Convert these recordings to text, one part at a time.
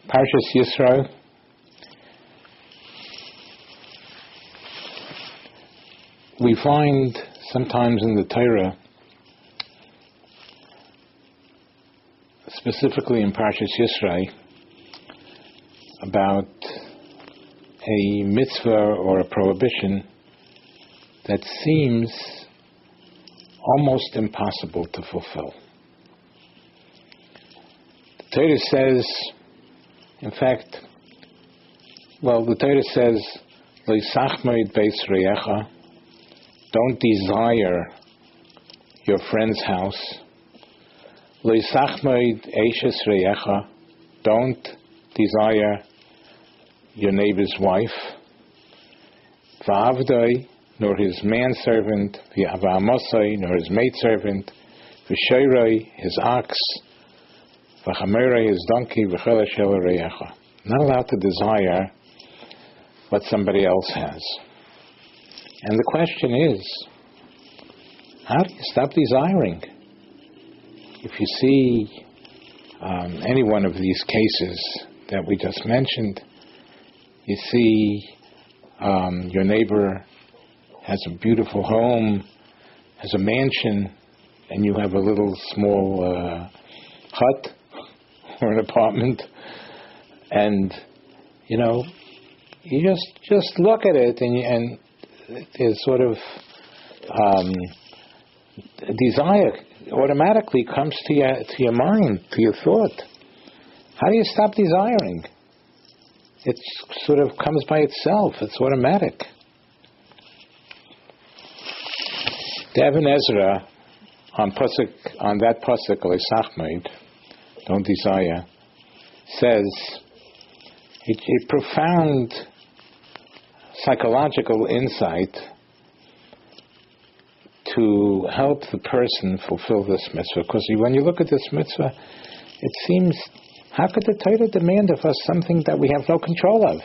Parshas Yisro, we find sometimes in the Torah, specifically in Parshas Yisro, about a mitzvah or a prohibition that seems almost impossible to fulfill. The Torah says, in fact, the Torah says, Lo yisachmoid beis reyecha, don't desire your friend's house. Lo yisachmoid eishes reyecha, don't desire your neighbor's wife. V'avdoi, nor his manservant. V'amosoi, nor his maidservant. V'shoiroi, his ox. V'chameroi, his donkey. V'chel shel reyecha. Not allowed to desire what somebody else has. And the question is, how do you stop desiring? If you see any one of these cases that we just mentioned, you see your neighbor has a beautiful home, has a mansion, and you have a little small hut or an apartment, and you just look at it, and there's sort of desire automatically comes to your mind, to your thought. How do you stop desiring? It sort of comes by itself. It's automatic. The Ibn Ezra on that pasuk, Leisachmeid, don't desire, says a profound psychological insight to help the person fulfill this mitzvah. Because when you look at this mitzvah, it seems, how could the Torah demand of us something that we have no control of?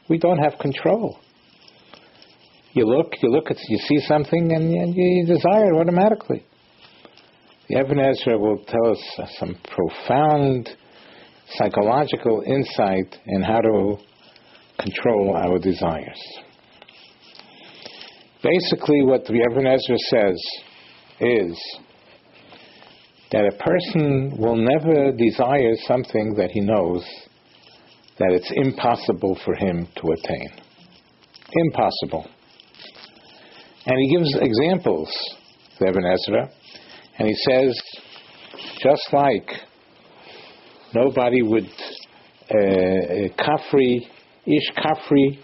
We don't have control. You look, you see something, and you desire it automatically. The Ibn Ezra will tell us some profound psychological insight in how to control our desires. Basically, what the Ibn Ezra says is that a person will never desire something that he knows that it's impossible for him to attain. Impossible. And he gives examples, the Ibn Ezra, and he says, just like nobody would, ish kafri,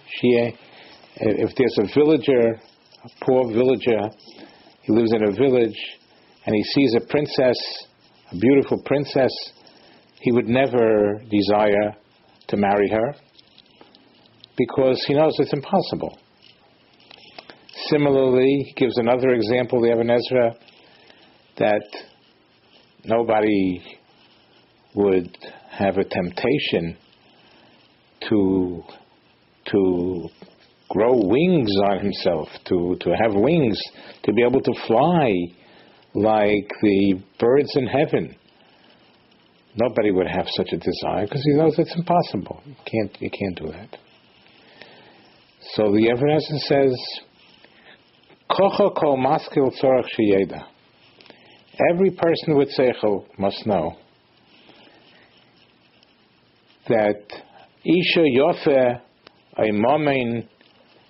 if there's a villager, a poor villager, he lives in a village, and he sees a princess, a beautiful princess, he would never desire to marry her because he knows it's impossible. Similarly, he gives another example, the Ibn Ezra, that nobody would have a temptation to grow wings on himself, to have wings, to be able to fly like the birds in heaven. Nobody would have such a desire because he knows it's impossible. You can't do that. So the Ibn Ezra says, Kocho kol maskil tzorach sheyeda. Every person with seichel must know that isha yofe, a momen,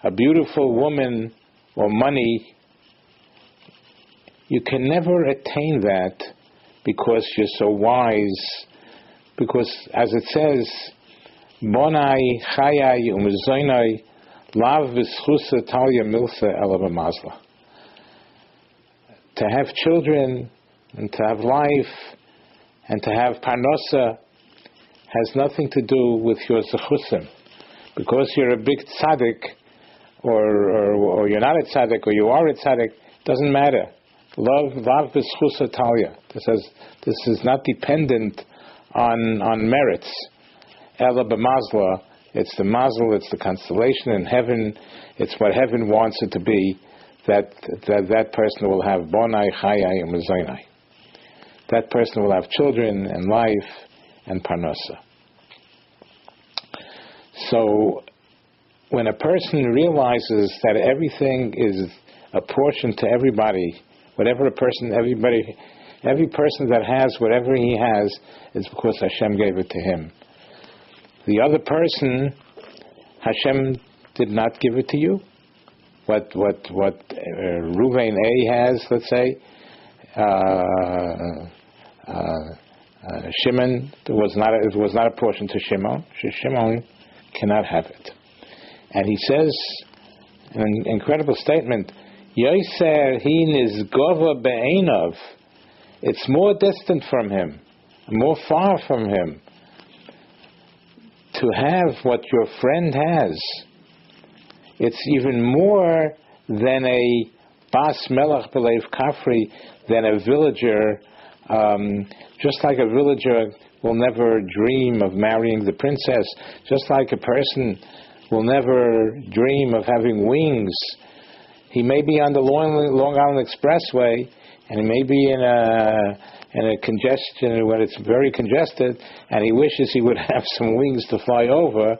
a beautiful woman, or money, you can never attain that because you're so wise. Because, as it says, Bonai chayai umezoinai lav v'schusa talya milsa ela b'mazla. To have children and to have life and to have parnosa has nothing to do with your zechusim. Because you're a big tzaddik, or you're not a tzaddik, or you are a tzaddik, doesn't matter. Love v'schusa talya. This is not dependent on merits. Ela b'mazla, it's the mazel, it's the constellation in heaven, it's what heaven wants it to be, that person will have bonai, chayai, and mezoinai. That person will have children and life and parnasa. So when a person realizes that everything is apportioned to everybody, whatever a person, every person that has whatever he has is because Hashem gave it to him. The other person, Hashem did not give it to you. What Ruvain A has, let's say, Shimon, it was not a portion to Shimon. Shimon cannot have it. And he says, an incredible statement, Yoser hi nizgova be'einav. It's more distant from him, more far from him, to have what your friend has. It's even more than a bas melech belev kafri, than a villager. Just like a villager will never dream of marrying the princess, just like a person will never dream of having wings. He may be on the Long Island Expressway, and he may be in a congestion when it's very congested, and he wishes he would have some wings to fly over,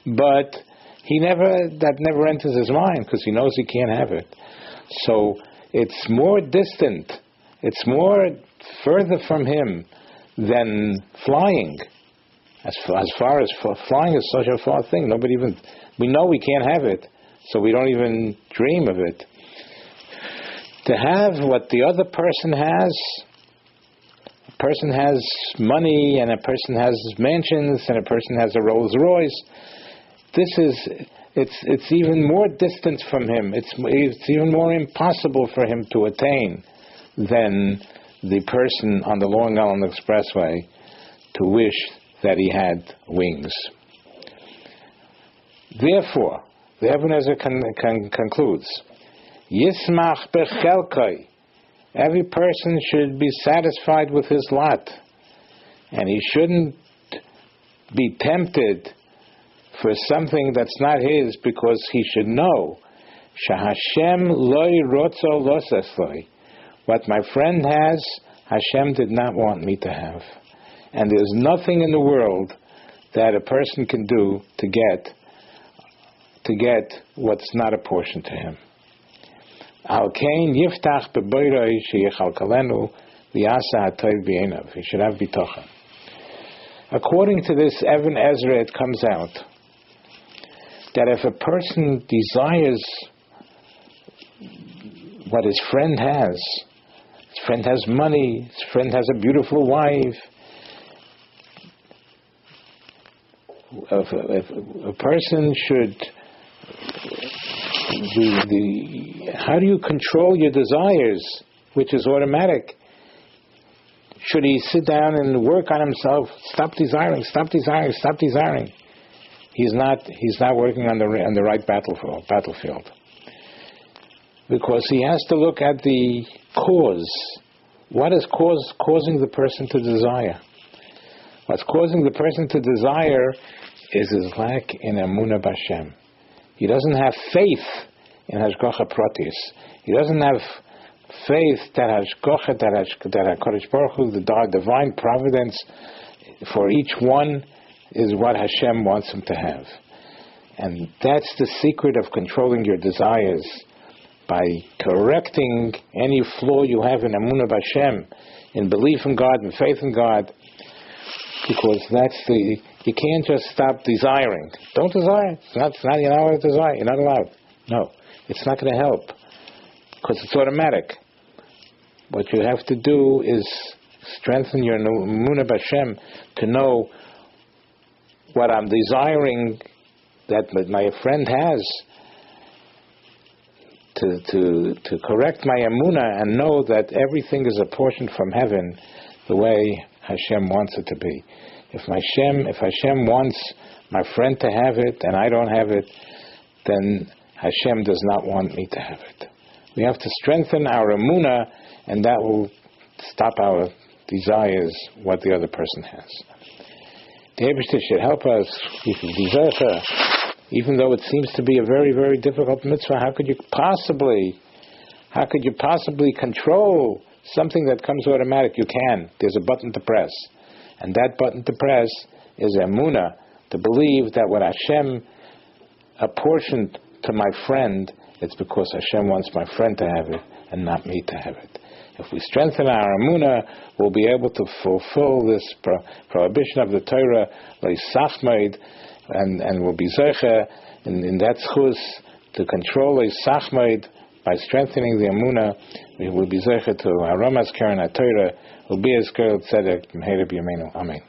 but that never enters his mind because he knows he can't have it. So it's more distant. It's more further from him than flying. As far as flying is such a far thing, we know we can't have it, so we don't even dream of it. To have what the other person has, a person has money, and a person has mansions, and a person has a Rolls Royce. It's even more distant from him. It's even more impossible for him to attain than the person on the Long Island Expressway to wish that he had wings. Therefore, the Ibn Ezra concludes, Yismach bechelkai. Every person should be satisfied with his lot, and he shouldn't be tempted for something that's not his, because he should know Shahashem loy rotzo losesloi. What my friend has, Hashem did not want me to have. And there's nothing in the world that a person can do to get what's not a portion to him. Al kain yiftach beboiroi sheyichalkalenu v'yasa hatoiv b'einav. He should have bitochen. According to this Ibn Ezra, it comes out that if a person desires what his friend has money, his friend has a beautiful wife, if a person should, how do you control your desires, which is automatic? Should he sit down and work on himself? Stop desiring. He's not working on the right battlefield. Because he has to look at the cause. What is causing the person to desire? What's causing the person to desire is his lack in Emunah B'Hashem. He doesn't have faith in Hashgacha Pratis. He doesn't have faith that Hashgacha, that HaKadosh Baruch Hu, the divine providence for each one is what Hashem wants him to have. And that's the secret of controlling your desires, by correcting any flaw you have in Emunah B'Hashem, in belief in God and faith in God, because you can't just stop desiring. Don't desire. You're not allowed to desire. You're not allowed. No, it's not going to help, because it's automatic. What you have to do is strengthen your Emunah B'Hashem to know what I'm desiring that my friend has, to correct my emunah and know that everything is apportioned from heaven the way Hashem wants it to be. If Hashem wants my friend to have it and I don't have it, then Hashem does not want me to have it. We have to strengthen our emunah, and that will stop our desires, what the other person has. The Eibishter should help us. Even though it seems to be a very, very difficult mitzvah, how could you possibly control something that comes automatic? You can. There's a button to press. And that button to press is emunah, to believe that what Hashem apportioned to my friend, it's because Hashem wants my friend to have it and not me to have it. If we strengthen our emunah, we'll be able to fulfill this prohibition of the Torah, leisachmaid, and we'll be zeicha in that schus to control leisachmaid by strengthening the emunah. We will be zeicha to Aramas Karen HaTorah, will be as Tzedek Meherib Yameinu. Amen.